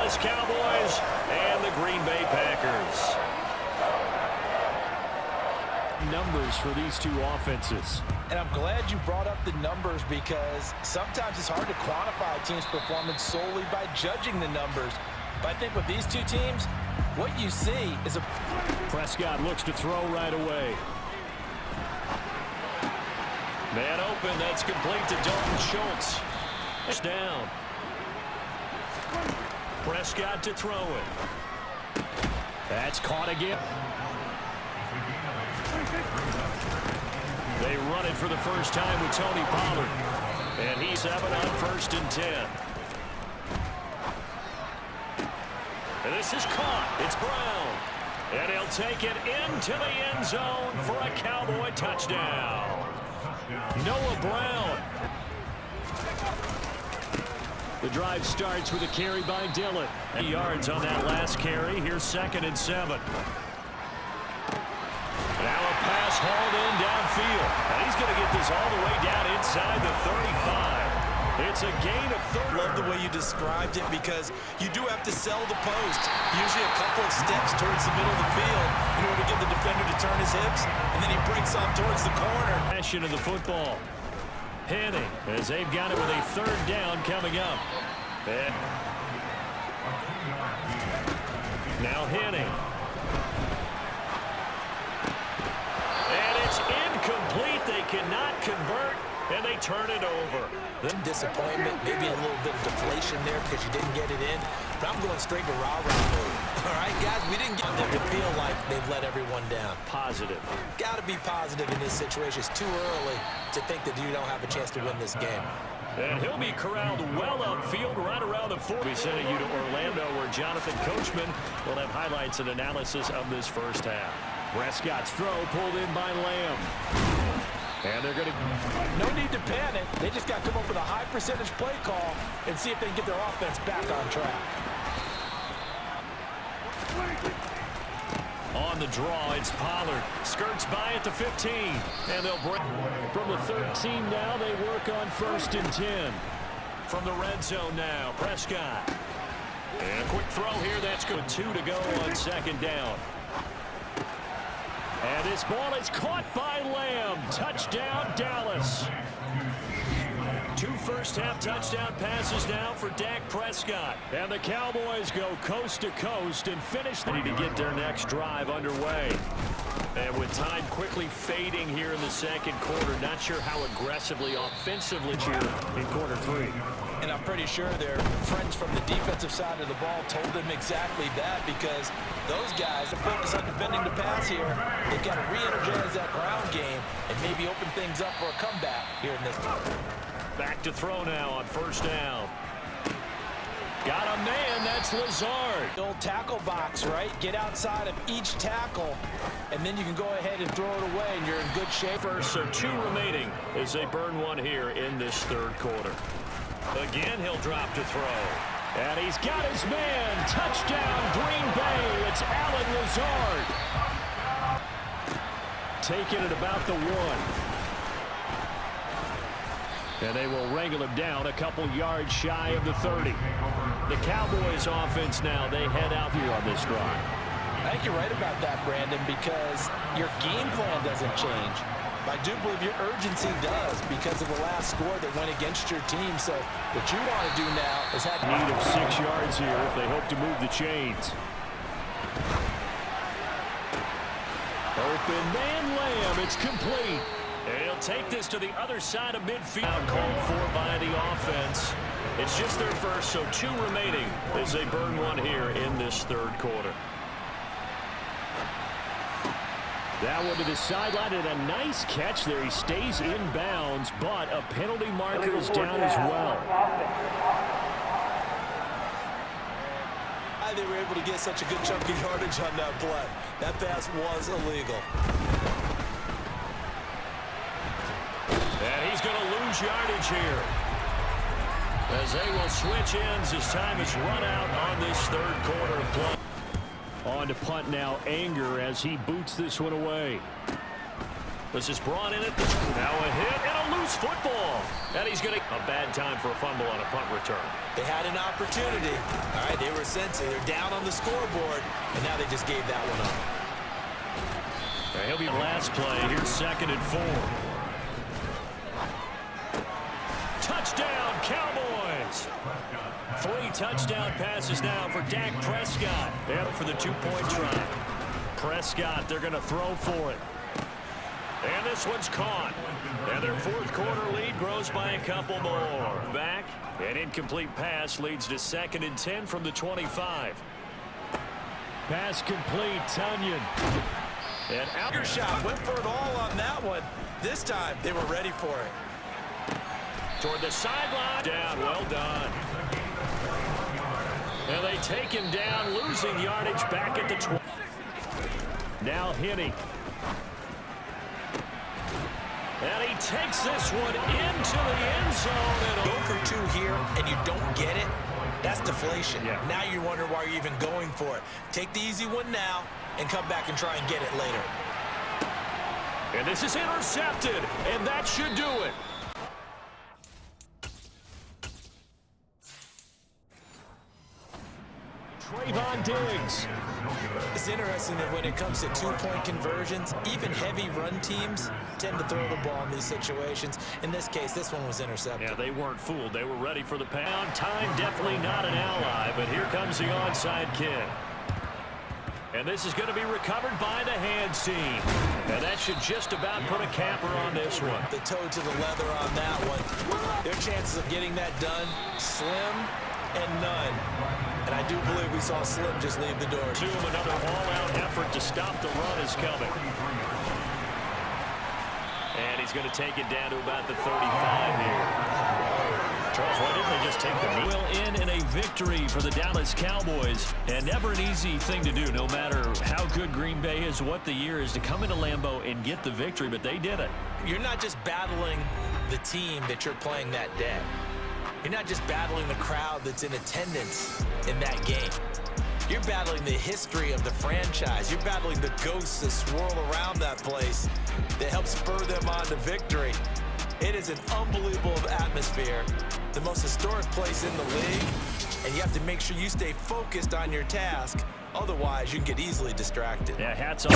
Dallas Cowboys and the Green Bay Packers. Numbers for these two offenses. And I'm glad you brought up the numbers because sometimes it's hard to quantify a team's performance solely by judging the numbers. But I think with these two teams, what you see is a... Prescott looks to throw right away. Man open, that's complete to Dalton Schultz. It's down. Prescott to throw it. That's caught again. They run it for the first time with Tony Pollard. And he's 7 on 1st and 10. And this is caught. It's Brown. And he'll take it into the end zone for a Cowboy touchdown. Noah Brown. The drive starts with a carry by Dillon. 8 yards on that last carry. Here's 2nd and 7. Now a pass hauled in downfield. And he's going to get this all the way down inside the 35. It's a gain of 30. Love the way you described it because you do have to sell the post. Usually a couple of steps towards the middle of the field in order to get the defender to turn his hips. And then he breaks off towards the corner. Passion of the football. Henning as they've got it with a 3rd down coming up. And now Henning. And it's incomplete. They cannot convert, and they turn it over. Then disappointment, maybe a little bit of deflation there because you didn't get it in. But I'm going straight to rah-rah mode. All right, guys, we didn't get them to feel like they've let everyone down. Positive. Got to be positive in this situation. It's too early to think that you don't have a chance to win this game. And he'll be corralled well upfield right around the 4. We send you to Orlando where Jonathan Coachman will have highlights and analysis of this first half. Prescott's throw pulled in by Lamb. And they're going to... No need to panic. They just got to come up with a high percentage play call and see if they can get their offense back on track. On the draw, it's Pollard. Skirts by at the 15. And they'll break. From the 13 now, they work on 1st and 10. From the red zone now, Prescott. And a quick throw here. That's good. 2 to go on 2nd down. And this ball is caught by Lamb. Touchdown, Dallas. 2 first-half touchdown passes now for Dak Prescott. And the Cowboys go coast to coast and finish ready to get their next drive underway. And with time quickly fading here in the 2nd quarter, not sure how aggressively offensively here in quarter 3. And I'm pretty sure their friends from the defensive side of the ball told them exactly that because those guys are focused on defending the pass here. They've got to re-energize that ground game and maybe open things up for a comeback here in this one. Back to throw now on 1st down. Got a man, that's Lazard. The old tackle box, right? Get outside of each tackle, and then you can go ahead and throw it away, and you're in good shape. First, so 2 remaining as they burn 1 here in this 3rd quarter. Again, he'll drop to throw. And he's got his man. Touchdown, Green Bay. It's Allen Lazard. Taking it about the 1. And they will wrangle him down a couple yards shy of the 30. The Cowboys offense now, they head out here on this drive. I think you're right about that, Brandon, because your game plan doesn't change. I do believe your urgency does because of the last score that went against your team. So what you want to do now is have need of 6 yards here if they hope to move the chains. Open man Lamb, it's complete. And he'll take this to the other side of midfield. Called for by the offense. It's just their first, so 2 remaining as they burn 1 here in this 3rd quarter. That one to the sideline and a nice catch there. He stays in bounds, but a penalty marker is down as well. They were able to get such a good chunk of yardage on that play. That pass was illegal. And he's going to lose yardage here as they will switch ends as time is run out on this 3rd quarter of play. On to punt now, Anger as he boots this one away. This is brought in at the... Now a hit and a loose football. And he's going to... A bad time for a fumble on a punt return. They had an opportunity. All right, they were sensitive. They're down on the scoreboard, and now they just gave that one up. He'll be last play. Here's 2nd and 4. Touchdown, Cowboys! 3 touchdown passes now for Dak Prescott. And for the 2-point try. Prescott, they're going to throw for it. And this one's caught. And their 4th quarter lead grows by a couple more. Back. An incomplete pass leads to 2nd and 10 from the 25. Pass complete. Tunyon. And Outer shot went for it all on that one. This time, they were ready for it. Toward the sideline. Down. Well done. And they take him down, losing yardage back at the 20. Now Hinney. And he takes this one into the end zone. And go for 2 here, and you don't get it. That's deflation. Yeah. Now you wonder why you're even going for it. Take the easy one now and come back and try and get it later. And this is intercepted, and that should do it. Trayvon Diggs. It's interesting that when it comes to 2-point conversions, even heavy run teams tend to throw the ball in these situations. In this case, this one was intercepted. Yeah, they weren't fooled. They were ready for the pound. Time definitely not an ally, but here comes the onside kick. And this is going to be recovered by the hands team. And that should just about put a capper on this one. The toe to the leather on that one. Their chances of getting that done, slim and none. And I do believe we saw Slim just leave the door. Another all-out effort to stop the run is coming. And he's going to take it down to about the 35 here. Charles, why didn't they just take the knee? Will end in a victory for the Dallas Cowboys. And never an easy thing to do, no matter how good Green Bay is, what the year is, to come into Lambeau and get the victory, but they did it. You're not just battling the team that you're playing that day. You're not just battling the crowd that's in attendance in that game. You're battling the history of the franchise. You're battling the ghosts that swirl around that place that help spur them on to victory. It is an unbelievable atmosphere, the most historic place in the league, and you have to make sure you stay focused on your task. Otherwise, you can get easily distracted. Yeah, hats off.